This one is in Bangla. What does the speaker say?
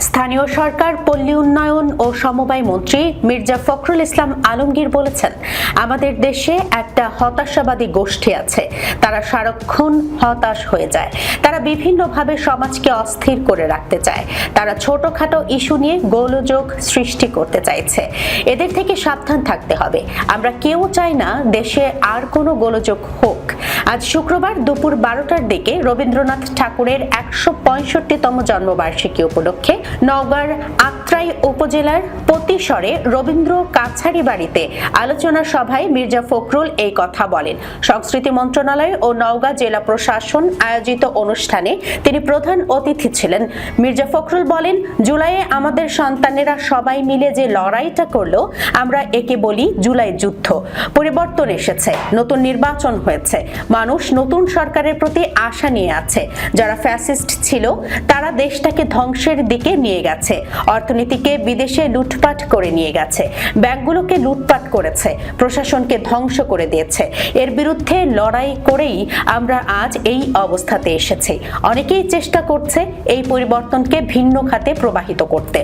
স্থানীয় সরকার, পল্লী উন্নয়ন ও সমবায় মন্ত্রী মির্জা ফখরুল ইসলাম আলমগীর বলেছেন, আমাদের দেশে একটা হতাশাবাদী গোষ্ঠী আছে। তারা সারাক্ষণ হতাশ হয়ে যায়। তারা বিভিন্নভাবে সমাজকে অস্থির করে রাখতে চায়। তারা ছোটখাটো ইস্যু নিয়ে গোলযোগ সৃষ্টি করতে চাইছে। এদের থেকে সাবধান থাকতে হবে। আমরা কেউ চাই না দেশে আর কোনো গোলযোগ হোক। আজ শুক্রবার দুপুর 12টার দিকে রবীন্দ্রনাথ ঠাকুরের 165তম জন্মবার্ষিকী উপলক্ষে নওগাঁর আত্রাই উপজেলার পতিসরে রবীন্দ্র কাছারি বাড়িতে আলোচনা সভায় মির্জা ফখরুল এই কথা বলেন। সংস্কৃতি মন্ত্রণালয় ও নওগাঁ জেলা প্রশাসন আয়োজিত অনুষ্ঠানে তিনি প্রধান অতিথি ছিলেন। মির্জা ফখরুল বলেন, জুলাইয়ে আমাদের সন্তানেরা সবাই মিলে যে লড়াইটা করলো, আমরা একে বলি জুলাই যুদ্ধ। পরিবর্তন এসেছে, নতুন নির্বাচন হয়েছে, মানুষ নতুন সরকারের প্রতি আশা নিয়ে আছে। যারা ফ্যাসিস্ট ছিল তারা দেশটাকে ধ্বংসের দিকে নিয়ে গেছে, অর্থনীতিকে বিদেশে লুটপাট করে নিয়ে গেছে, ব্যাংকগুলোকে লুটপাট করেছে, প্রশাসনকে ধ্বংস করে দিয়েছে। এর বিরুদ্ধে লড়াই করেই আমরা আজ এই অবস্থাতে এসেছি। অনেকেই চেষ্টা করছে এই পরিবর্তনকে ভিন্ন খাতে প্রবাহিত করতে।